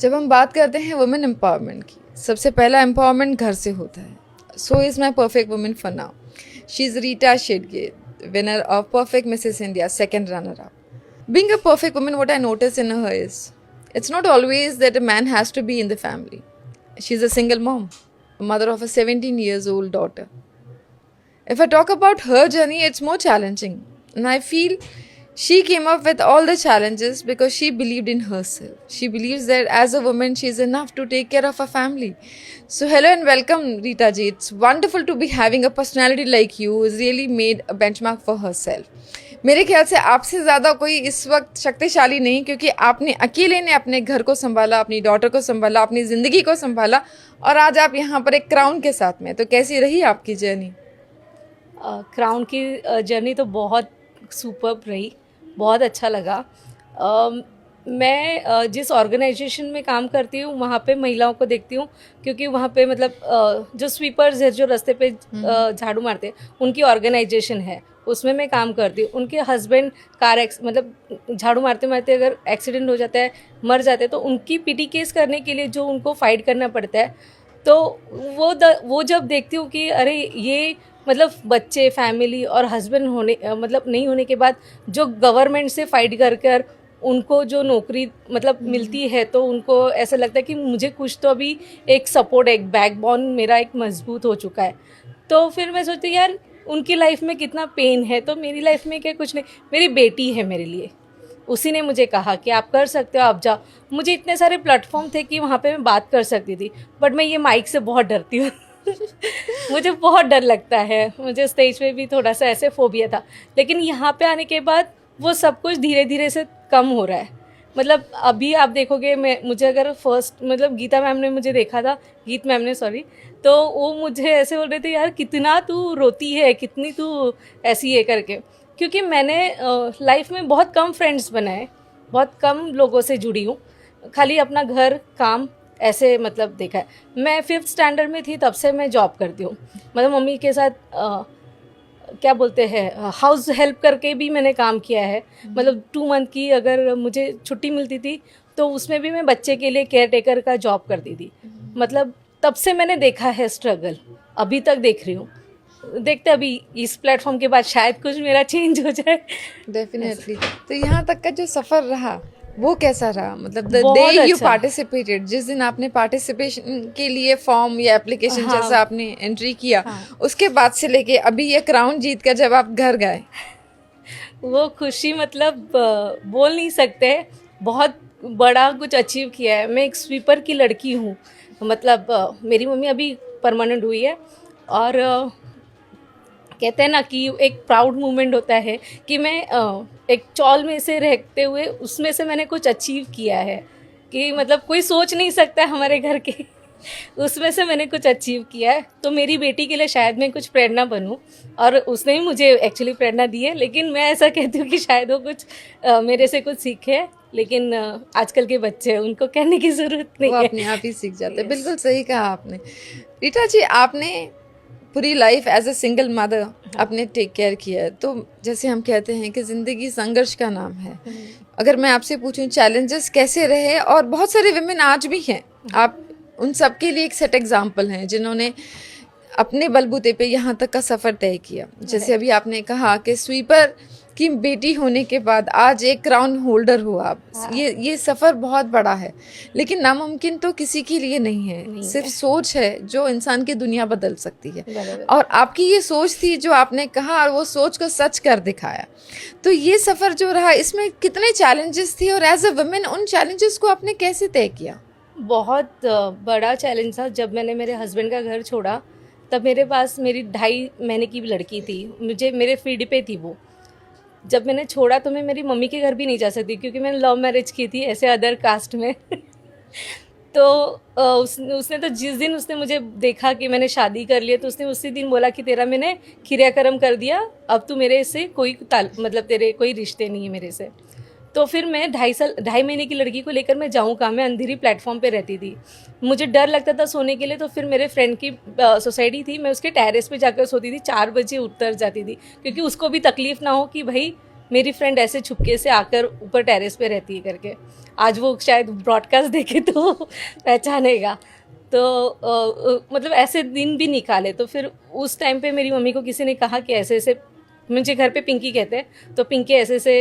जब हम बात करते हैं वुमेन एम्पावरमेंट की, सबसे पहला एम्पावरमेंट घर से होता है. So is my perfect women for now. She is Rita Shedge, winner of Perfect Mrs. India, second runner-up. Being a perfect woman, what I notice in her is, it's not always that a man has to be in the family. She's a single mom, a mother of a 17 years old daughter. If I talk about her journey, it's more challenging. And I feel she came up with all the challenges because she believed in herself. She believes that as a woman, she is enough to take care of her family. So hello and welcome, Rita ji. It's wonderful to be having a personality like you who has really made a benchmark for herself. मेरे ख्याल से आपसे ज़्यादा कोई इस वक्त शक्तिशाली नहीं, क्योंकि आपने अकेले ने अपने घर को संभाला, अपनी डॉटर को संभाला, अपनी ज़िंदगी को संभाला और आज आप यहाँ पर एक क्राउन के साथ में. तो कैसी रही आपकी जर्नी? क्राउन की जर्नी तो बहुत सुपर्ब रही, बहुत अच्छा लगा. मैं जिस ऑर्गेनाइजेशन में काम करती हूँ वहाँ पे महिलाओं को देखती हूँ, क्योंकि वहाँ पे मतलब जो स्वीपर्स है, जो रास्ते पे झाड़ू मारते हैं, उनकी ऑर्गेनाइजेशन है, उसमें मैं काम करती हूँ. उनके हस्बैंड मतलब झाड़ू मारते मारते अगर एक्सीडेंट हो जाता है, मर जाते हैं, तो उनकी पीटी केस करने के लिए जो उनको फाइट करना पड़ता है, तो वो जब देखती हूँ कि अरे ये मतलब बच्चे, फैमिली और हस्बैंड होने मतलब नहीं होने के बाद जो गवर्नमेंट से फाइट कर कर उनको जो नौकरी मतलब मिलती है, तो उनको ऐसा लगता है कि मुझे कुछ तो अभी एक सपोर्ट, एक बैकबोन मेरा एक मजबूत हो चुका है. तो फिर मैं सोचती यार उनकी लाइफ में कितना पेन है, तो मेरी लाइफ में क्या कुछ नहीं. मेरी बेटी है मेरे लिए, उसी ने मुझे कहा कि आप कर सकते हो, आप जाओ. मुझे इतने सारे प्लेटफॉर्म थे कि वहाँ पे मैं बात कर सकती थी, बट मैं ये माइक से बहुत डरती हूँ. मुझे बहुत डर लगता है, मुझे स्टेज पे भी थोड़ा सा ऐसे फोबिया था. लेकिन यहाँ पे आने के बाद वो सब कुछ धीरे धीरे से कम हो रहा है. मतलब अभी आप देखोगे, मुझे अगर फर्स्ट मतलब गीता मैम ने मुझे देखा था, गीत मैम ने सॉरी, तो वो मुझे ऐसे बोल रहे थे यार कितना तू रोती है, कितनी तू ऐसी है करके. क्योंकि मैंने लाइफ में बहुत कम फ्रेंड्स बनाए, बहुत कम लोगों से जुड़ी हूँ, खाली अपना घर, काम ऐसे मतलब देखा है. मैं 5th स्टैंडर्ड में थी तब से मैं जॉब करती हूँ. मतलब मम्मी के साथ क्या बोलते हैं, हाउस हेल्प करके भी मैंने काम किया है. मतलब 2 मंथ की अगर मुझे छुट्टी मिलती थी तो उसमें भी मैं बच्चे के लिए केयर टेकर का जॉब करती थी. मतलब तब से मैंने देखा है स्ट्रगल, अभी तक देख रही हूँ. देखते अभी इस प्लेटफॉर्म के बाद शायद कुछ मेरा चेंज हो जाए. डेफिनेटली. तो यहाँ तक का जो सफ़र रहा वो कैसा रहा? मतलब द डे यू पार्टिसिपेटेड, जिस दिन आपने पार्टिसिपेशन के लिए फॉर्म या एप्लीकेशन जैसा आपने एंट्री किया, उसके बाद से लेके अभी ये क्राउन जीत कर जब आप घर गए, वो खुशी मतलब बोल नहीं सकते. बहुत बड़ा कुछ अचीव किया है. मैं एक स्वीपर की लड़की हूँ. मतलब मेरी मम्मी अभी परमानेंट हुई है, और कहते हैं ना कि एक प्राउड मोमेंट होता है कि मैं एक चौल में से रहते हुए उसमें से मैंने कुछ अचीव किया है, कि मतलब कोई सोच नहीं सकता हमारे घर के उसमें से मैंने कुछ अचीव किया है. तो मेरी बेटी के लिए शायद मैं कुछ प्रेरणा बनूं, और उसने ही मुझे एक्चुअली प्रेरणा दी है. लेकिन मैं ऐसा कहती हूँ कि शायद वो कुछ मेरे से कुछ सीखे. लेकिन आजकल के बच्चे, उनको कहने की ज़रूरत नहीं है, अपने आप ही सीख जाते हैं. बिल्कुल सही कहा आपने. रीटा जी, आपने पूरी life as a single mother आपने टेक केयर किया है. तो जैसे हम कहते हैं कि ज़िंदगी संघर्ष का नाम है. अगर मैं आपसे पूछूं चैलेंजेस कैसे रहे, और बहुत सारे विमेन आज भी हैं, आप उन सब के लिए एक सेट एग्जाम्पल हैं जिन्होंने अपने बलबूते पे यहाँ तक का सफ़र तय किया. जैसे अभी आपने कहा कि स्वीपर की बेटी होने के बाद आज एक क्राउन होल्डर हो आप. ये सफ़र बहुत बड़ा है, लेकिन नामुमकिन तो किसी के लिए नहीं है. सिर्फ सोच है जो इंसान की दुनिया बदल सकती है. और आपकी ये सोच थी जो आपने कहा, और वो सोच को सच कर दिखाया. तो ये सफ़र जो रहा, इसमें कितने चैलेंजेस थे, और एज अ वुमेन उन चैलेंजेस को आपने कैसे तय किया? बहुत बड़ा चैलेंज था. जब मैंने मेरे हस्बैंड का घर छोड़ा, तब मेरे पास मेरी 2.5 महीने की लड़की थी. मेरे फील्ड पे थी वो. जब मैंने छोड़ा तो मैं मेरी मम्मी के घर भी नहीं जा सकती, क्योंकि मैंने लव मैरिज की थी ऐसे अदर कास्ट में. तो उसने तो जिस दिन उसने मुझे देखा कि मैंने शादी कर लिया, तो उसने उसी दिन बोला कि तेरा मैंने क्रियाक्रम कर दिया, अब तू मेरे से कोई मतलब तेरे कोई रिश्ते नहीं है मेरे से. तो फिर मैं 2.5 महीने की लड़की को लेकर मैं जाऊँ कहाँ? मैं अंधेरी प्लेटफॉर्म पे रहती थी, मुझे डर लगता था सोने के लिए. तो फिर मेरे फ्रेंड की सोसाइटी थी, मैं उसके टेरेस पे जाकर सोती थी, 4 बजे उतर जाती थी, क्योंकि उसको भी तकलीफ़ ना हो कि भाई मेरी फ्रेंड ऐसे छुपके से आकर ऊपर टेरेस पे रहती है करके। आज वो शायद ब्रॉडकास्ट देखे तो पहचानेगा। तो मतलब ऐसे दिन भी निकाले। तो फिर उस टाइम पे मेरी मम्मी को किसी ने कहा कि ऐसे ऐसे, मुझे घर पे पिंकी कहते हैं, तो पिंकी ऐसे ऐसे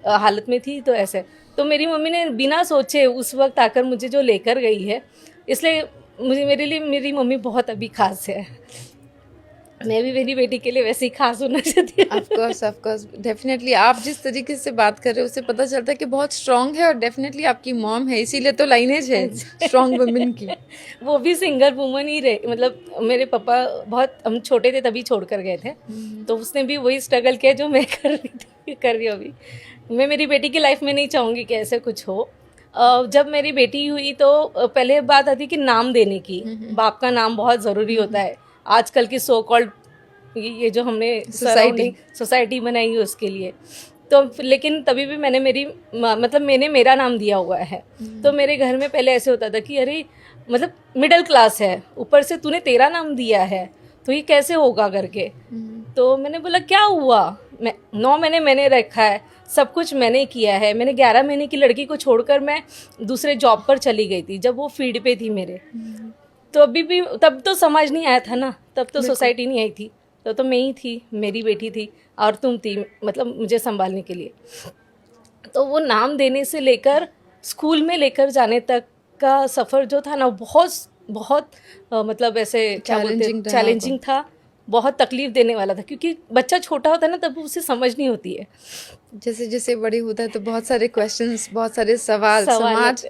हालत में थी, तो ऐसे। तो मेरी मम्मी ने बिना सोचे उस वक्त आकर मुझे जो लेकर गई है, इसलिए मुझे, मेरे लिए मेरी मम्मी बहुत अभी खास है। मैं भी मेरी बेटी के लिए वैसे ही खास होना चाहती हूँ। Of course definitely. आप जिस तरीके से बात कर रहे हो उससे पता चलता है कि बहुत स्ट्रांग है, और डेफिनेटली आपकी मॉम है, इसीलिए तो लाइनेज है स्ट्रांग वुमेन की। वो भी सिंगल वुमन ही रहे, मतलब मेरे पापा बहुत, हम छोटे थे तभी छोड़ कर गए थे, तो उसने भी वही स्ट्रगल किया जो मैं कर रही हूँ अभी। मैं मेरी बेटी की लाइफ में नहीं चाहूँगी कि ऐसे कुछ हो। जब मेरी बेटी हुई तो पहले बात आती कि नाम देने की, बाप का नाम बहुत ज़रूरी होता है आजकल की सो कॉल्ड ये जो हमने सोसाइटी बनाई है उसके लिए। तो लेकिन तभी भी मैंने मैंने मेरा नाम दिया हुआ है। तो मेरे घर में पहले ऐसे होता था कि अरे मतलब मिडिल क्लास है, ऊपर से तूने तेरा नाम दिया है, तो ये कैसे होगा करके। तो मैंने बोला क्या हुआ, 9 महीने मैंने रखा है, सब कुछ मैंने किया है। मैंने 11 महीने की लड़की को छोड़कर मैं दूसरे जॉब पर चली गई थी जब वो फील्ड पे थी मेरे। तो अभी भी, तब तो समझ नहीं आया था ना, तब तो सोसाइटी नहीं आई थी, तो मैं ही थी, मेरी बेटी थी और तुम थी, मतलब मुझे संभालने के लिए। तो वो नाम देने से लेकर स्कूल में लेकर जाने तक का सफ़र जो था ना, बहुत मतलब ऐसे चैलेंजिंग था, बहुत तकलीफ देने वाला था, क्योंकि बच्चा छोटा होता है ना तब उसे समझ नहीं होती है। जैसे जैसे बड़ी होता है तो बहुत सारे क्वेश्चंस, बहुत सारे सवाल समाज,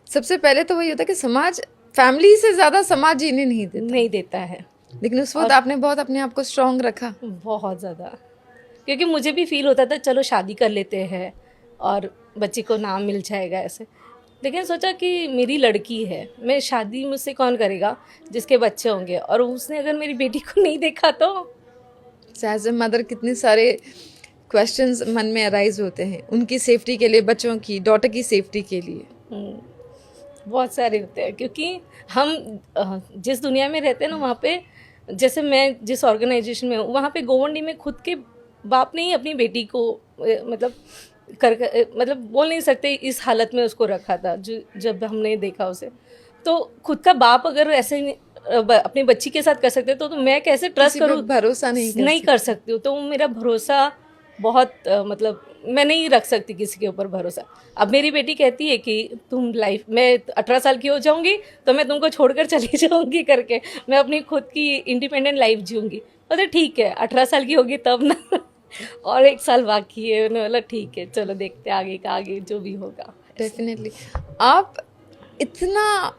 सबसे पहले तो वही होता है कि समाज, फैमिली से ज़्यादा समाज जीने नहीं देता है। लेकिन उस वक्त आपने बहुत अपने आप को स्ट्रांग रखा, बहुत ज़्यादा, क्योंकि मुझे भी फील होता था चलो शादी कर लेते हैं और बच्ची को नाम मिल जाएगा ऐसे। लेकिन सोचा कि मेरी लड़की है, मैं शादी मुझसे कौन करेगा जिसके बच्चे होंगे, और उसने अगर मेरी बेटी को नहीं देखा तो। एज ए मदर कितने सारे क्वेश्चंस मन में अराइज होते हैं, उनकी सेफ्टी के लिए, बच्चों की, डॉटर की सेफ्टी के लिए। बहुत सारे होते हैं, क्योंकि हम जिस दुनिया में रहते हैं ना, वहाँ पे, जैसे मैं जिस ऑर्गेनाइजेशन में हूँ, वहाँ पे गोवंडी में खुद के बाप ने ही अपनी बेटी को मतलब बोल नहीं सकते इस हालत में उसको रखा था, जब हमने देखा उसे। तो खुद का बाप अगर ऐसे अपनी बच्ची के साथ कर सकते तो मैं कैसे ट्रस्ट करूँ, भरोसा नहीं कर सकती हूँ। तो मेरा भरोसा बहुत मतलब मैं नहीं रख सकती किसी के ऊपर भरोसा। अब मेरी बेटी कहती है कि तुम लाइफ में 18 साल की हो जाऊंगी तो मैं तुमको छोड़कर चली जाऊंगी करके, मैं अपनी खुद की इंडिपेंडेंट लाइफ जीऊंगी। मतलब ठीक है 18 साल की होगी तब ना, और 1 साल बाकी है। मैंने बोला ठीक है चलो देखते आगे का, आगे जो भी होगा। डेफिनेटली। आप इतना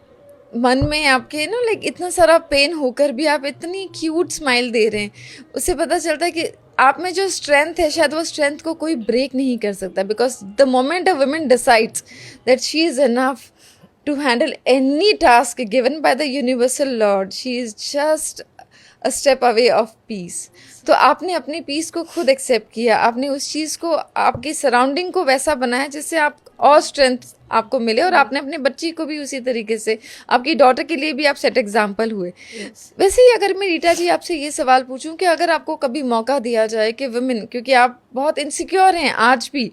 मन में आपके ना लाइक इतना सारा पेन होकर भी आप इतनी क्यूट स्माइल दे रहे हैं, उससे पता चलता है कि आप में जो स्ट्रेंथ है, शायद वो स्ट्रेंथ को कोई ब्रेक नहीं कर सकता, because the moment a woman decides that she is enough to handle any task given by the universal lord, she is just a step away of peace. तो आपने अपनी पीस को खुद एक्सेप्ट किया, आपने उस चीज़ को, आपकी सराउंडिंग को वैसा बनाया जिससे आप और स्ट्रेंथ आपको मिले, और आपने अपने बच्ची को भी उसी तरीके से, आपकी डॉटर के लिए भी आप सेट एग्जाम्पल हुए। वैसे ही अगर मैं रीटा जी आपसे ये सवाल पूछूं कि अगर आपको कभी मौका दिया जाए कि वुमेन, क्योंकि आप बहुत इनसिक्योर हैं आज भी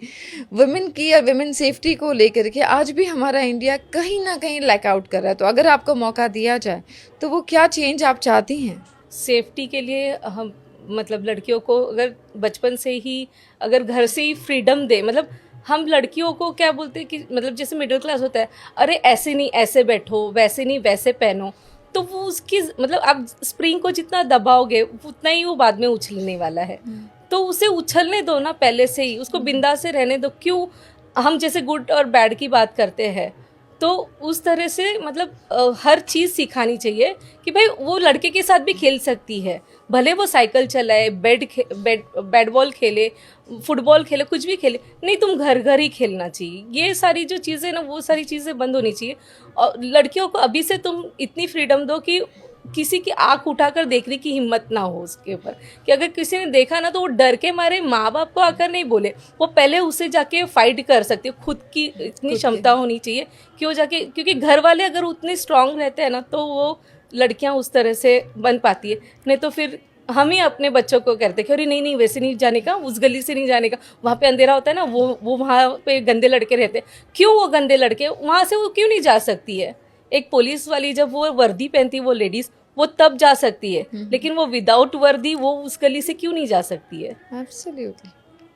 वुमेन की या वुमेन सेफ्टी को लेकर के, आज भी हमारा इंडिया कहीं ना कहीं लैक आउट कर रहा है, तो अगर आपको मौका दिया जाए तो वो क्या चेंज आप चाहती हैं? सेफ्टी के लिए हम मतलब लड़कियों को अगर बचपन से ही, अगर घर से ही फ्रीडम दे, मतलब हम लड़कियों को क्या बोलते हैं कि मतलब जैसे मिडिल क्लास होता है, अरे ऐसे नहीं ऐसे बैठो, वैसे नहीं वैसे पहनो, तो वो उसकी मतलब आप स्प्रिंग को जितना दबाओगे उतना ही वो बाद में उछलने वाला है। तो उसे उछलने दो ना पहले से ही, उसको बिंदास से रहने दो। क्यों हम जैसे गुड और बैड की बात करते हैं, तो उस तरह से मतलब हर चीज़ सिखानी चाहिए कि भाई वो लड़के के साथ भी खेल सकती है, भले वो साइकिल चलाए, बैट बॉल खेले, फुटबॉल खेले, कुछ भी खेले, नहीं तुम घर ही खेलना चाहिए। ये सारी जो चीज़ें ना, वो सारी चीज़ें बंद होनी चाहिए। और लड़कियों को अभी से तुम इतनी फ्रीडम दो कि किसी की आंख उठाकर देखने की हिम्मत ना हो उसके ऊपर, कि अगर किसी ने देखा ना तो वो डर के मारे माँ बाप को आकर नहीं बोले, वो पहले उसे जाके फाइट कर सकती है। खुद की इतनी क्षमता होनी चाहिए कि वो जाके, क्योंकि घर वाले अगर उतने स्ट्रांग रहते हैं ना तो वो लड़कियां उस तरह से बन पाती है। नहीं तो फिर हम ही अपने बच्चों को कहते कि अरे नहीं नहीं वैसे नहीं जाने का, उस गली से नहीं जाने का, वहाँ पे अंधेरा होता है ना, वो वहाँ पे गंदे लड़के रहते हैं। क्यों वो गंदे लड़के वहाँ से वो क्यों नहीं जा सकती है? एक पुलिस वाली जब वो वर्दी पहनती है वो लेडीज, वो तब जा सकती है, लेकिन वो विदाउट वर्दी वो उस गली से क्यों नहीं जा सकती है? एब्सोल्युटली।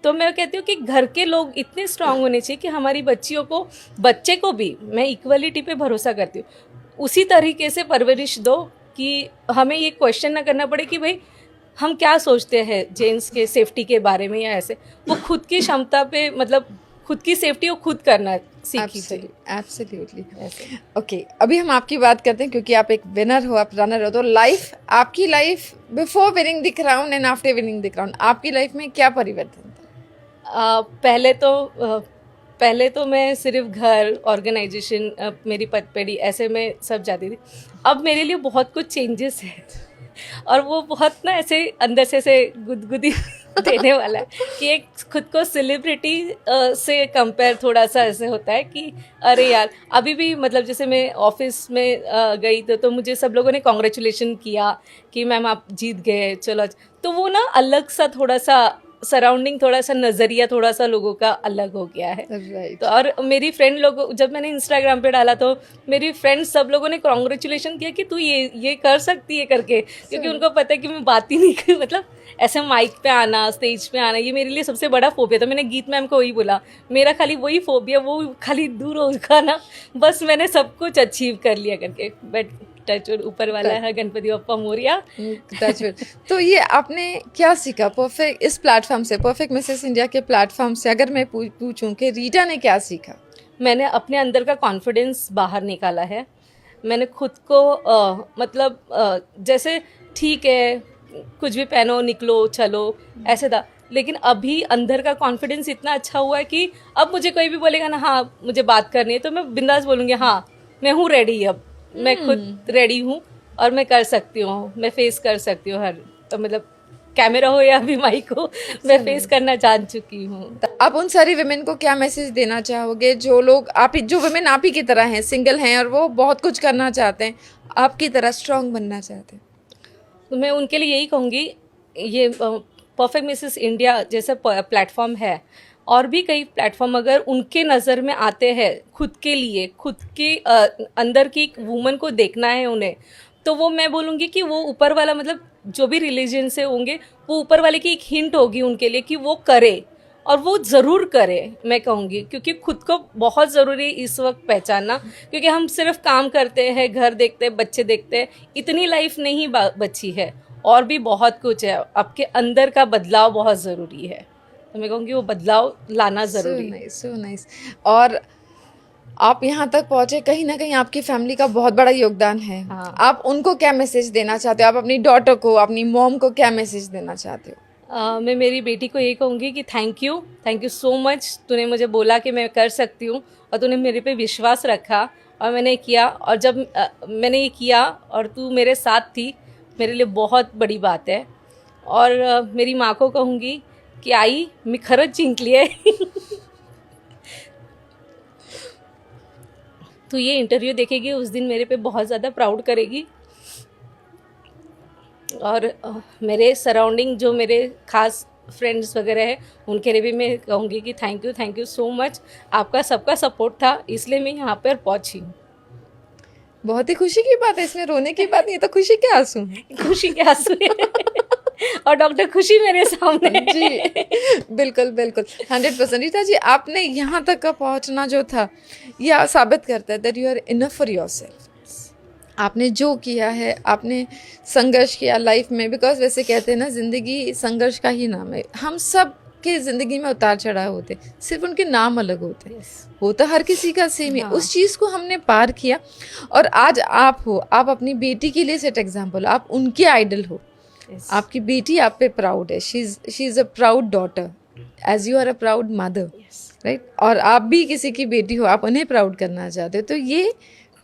तो मैं कहती हूँ कि घर के लोग इतने स्ट्रांग होने चाहिए कि हमारी बच्चियों को, बच्चे को भी मैं इक्वलिटी पे भरोसा करती हूँ, उसी तरीके से परवरिश दो कि हमें ये क्वेश्चन ना करना पड़े कि भाई हम क्या सोचते हैं जेंट्स के सेफ्टी के बारे में या ऐसे। वो खुद की क्षमता पे मतलब खुद की सेफ्टी वो खुद करना सीखी चाहिए। एब्सोल्युटली। ऐसे ओके, अभी हम आपकी बात करते हैं क्योंकि आप एक विनर हो, आप रनर हो, तो लाइफ, आपकी life before winning the crown and after winning the crown, आपकी लाइफ में क्या परिवर्तन था? पहले तो मैं सिर्फ घर, ऑर्गेनाइजेशन, मेरी पतपेड़ी ऐसे में सब जाती थी। अब मेरे लिए बहुत कुछ चेंजेस है और वो बहुत ना ऐसे अंदर से ऐसे गुदगुदी देने वाला है कि एक खुद को सेलिब्रिटी से कंपेयर थोड़ा सा ऐसे होता है कि अरे यार, अभी भी मतलब जैसे मैं ऑफिस में गई तो मुझे सब लोगों ने कॉन्ग्रेचुलेशन किया कि मैम आप जीत गए, चलो। तो वो ना अलग सा थोड़ा सा सराउंडिंग, थोड़ा सा नज़रिया थोड़ा सा लोगों का अलग हो गया है। राइट। तो और मेरी फ्रेंड लोग, जब मैंने इंस्टाग्राम पे डाला तो मेरी फ्रेंड्स सब लोगों ने कॉन्ग्रेचुलेशन किया कि तू ये कर सकती है करके, क्योंकि उनको पता है कि मैं बात ही नहीं कर, मतलब ऐसे माइक पे आना, स्टेज पे आना, ये मेरे लिए सबसे बड़ा फोबिया था। मैंने गीत मैम को वही बोला, मेरा खाली वही फोबिया, वो खाली दूर होगा ना, बस मैंने सब कुछ अचीव कर लिया करके। बट टच ऊपर वाला है, गणपति बप्पा मोरिया। टच। तो ये आपने क्या सीखा परफेक्ट इस प्लेटफॉर्म से, परफेक्ट मिसेस इंडिया के प्लेटफॉर्म से? अगर मैं पूछूं कि रीटा ने क्या सीखा? मैंने अपने अंदर का कॉन्फिडेंस बाहर निकाला है। मैंने खुद को जैसे ठीक है कुछ भी पहनो, निकलो, चलो, ऐसे था। लेकिन अभी अंदर का कॉन्फिडेंस इतना अच्छा हुआ है कि अब मुझे कोई भी बोलेगा ना, हाँ मुझे बात करनी है, तो मैं बिंदास बोलूँगी हाँ मैं हूँ रेडी, अब मैं खुद रेडी हूँ और मैं कर सकती हूँ, मैं फेस कर सकती हूँ हर, तो मतलब कैमरा हो या भी माइक हो, मैं फेस करना जान चुकी हूँ। आप उन सारी वुमेन को क्या मैसेज देना चाहोगे जो लोग जो वुमेन आप ही की तरह हैं, सिंगल हैं और वो बहुत कुछ करना चाहते हैं, आपकी तरह स्ट्रांग बनना चाहते हैं? तो मैं उनके लिए यही कहूँगी, ये परफेक्ट मिसेस इंडिया जैसा प्लेटफॉर्म है, और भी कई प्लेटफॉर्म अगर उनके नज़र में आते हैं, खुद के लिए, खुद के अंदर की वुमन को देखना है उन्हें, तो वो मैं बोलूँगी कि वो ऊपर वाला, मतलब जो भी रिलीजन से होंगे, वो ऊपर वाले की एक हिंट होगी उनके लिए कि वो करे, और वो ज़रूर करे मैं कहूँगी, क्योंकि खुद को बहुत ज़रूरी है इस वक्त पहचानना, क्योंकि हम सिर्फ काम करते हैं, घर देखते हैं, बच्चे देखते हैं, इतनी लाइफ नहीं बची है, और भी बहुत कुछ है। आपके अंदर का बदलाव बहुत ज़रूरी है, तो मैं कहूँगी वो बदलाव लाना ज़रूरी है। So nice. और आप यहाँ तक पहुँचे, कहीं ना कहीं आपकी फैमिली का बहुत बड़ा योगदान है। हाँ। आप उनको क्या मैसेज देना चाहते हो? आप अपनी डॉटर को, अपनी मॉम को क्या मैसेज देना चाहते हो? मैं मेरी बेटी को ये कहूँगी कि थैंक यू सो मच। तूने मुझे बोला कि मैं कर सकती हूँ, और तूने मेरे पे विश्वास रखा, और मैंने किया, और जब मैंने ये किया और तू मेरे साथ थी, मेरे लिए बहुत बड़ी बात है। और मेरी माँ को कहूँगी की आई मी खरंच जिंकली आहे तू ये इंटरव्यू देखेगी उस दिन मेरे पे बहुत ज़्यादा प्राउड करेगी। और मेरे सराउंडिंग जो मेरे खास फ्रेंड्स वगैरह है, उनके लिए भी मैं कहूँगी कि थैंक यू सो मच। आपका सबका सपोर्ट था, इसलिए मैं यहाँ पर पहुँची हूँ। बहुत ही खुशी की बात है, इसमें रोने की बात नहीं, तो खुशी के आंसू हैं। खुशी के आंसू हैं। और डॉक्टर खुशी मेरे सामने जी बिल्कुल बिल्कुल 100%। रीता जी, आपने यहाँ तक का पहुँचना जो था, यह साबित करता है that you are enough for yourself. आपने जो किया है, आपने संघर्ष किया लाइफ में, बिकॉज वैसे कहते हैं ना, ज़िंदगी संघर्ष का ही नाम है। हम सब के ज़िंदगी में उतार चढ़ाव होते, सिर्फ उनके नाम अलग होते हैं। होता हर किसी का सेम है। उस चीज़ को हमने पार किया, और आज आप हो, आप अपनी बेटी के लिए सेट एग्जाम्पल, आप उनके आइडल हो। आपकी बेटी आप पे प्राउड है, she is a proud daughter as you are a proud mother, right? और आप भी किसी की बेटी हो, आप उन्हें प्राउड करना चाहते हो। तो ये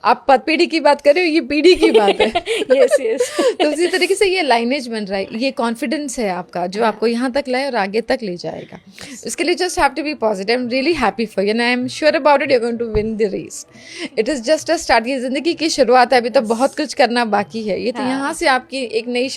आप पीढ़ी की बात कर रहे हो, ये पीढ़ी की बात है। यस तो उसी तरीके से ये लाइनेज बन रहा है, ये कॉन्फिडेंस है आपका जो आपको यहाँ तक लाए और आगे तक ले जाएगा। उसके लिए just have to be positive. I am really happy for you and I am sure about it, you are going to win the race. It is just a start. ये ज़िंदगी की शुरुआत है, अभी तो बहुत कुछ करना बाकी है। ये तो यहाँ से आपकी एक नई